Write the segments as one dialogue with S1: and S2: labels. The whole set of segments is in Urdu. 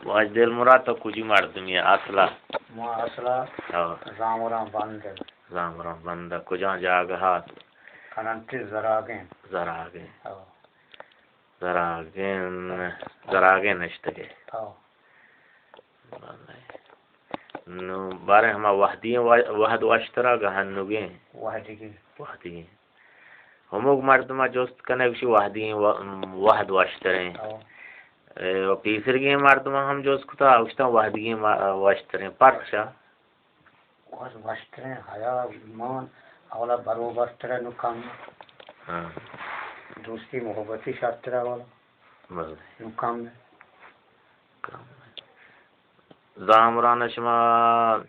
S1: واج دل مراد تا کجی مردم یه اصلا
S2: ما اصلا زامران بنده
S1: زامران بنده کجا جاگه هات
S2: کننتی زراگین
S1: زراگین اشتگه نو باره هما وحد واشترا گهنوگه وحدی هموگ مردم جست کنه بشی وحد واشتره و پیسرگی مردم هم جست کتا اوشتا وحدگی واشتره پرشا
S2: واشتره حیا مان اولا بروبرتره نکام دوستی محبتی شرطره اولا نکام
S1: زامران شما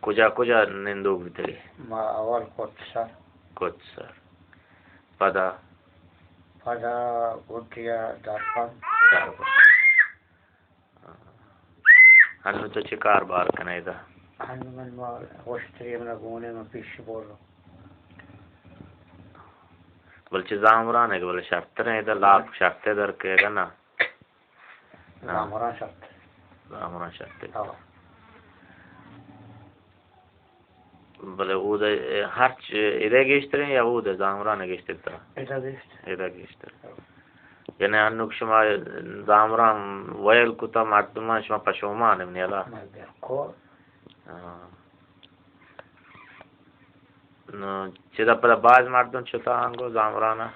S1: کجا نندوگ بیتگه
S2: ما اول
S1: کتسر پدا
S2: گوتیا دربان
S1: هنو تو چه کار بار کنه دا
S2: هنو من ما وشتری من گونه من پیش بولو
S1: بلچه زامران ہے کہ بلے شرط رہے دا لاپ شرط در کے گا نا
S2: زامران شرط
S1: بلے او دا ہر ایده گیشتر یا او دا زامران گیشتر تا ایده گیشتر یعنی انوک شما زامران ویل کتا مردمان شما پشومان امنی اللہ نو چه دا پدا باز مردم چتا هنگو زامرانا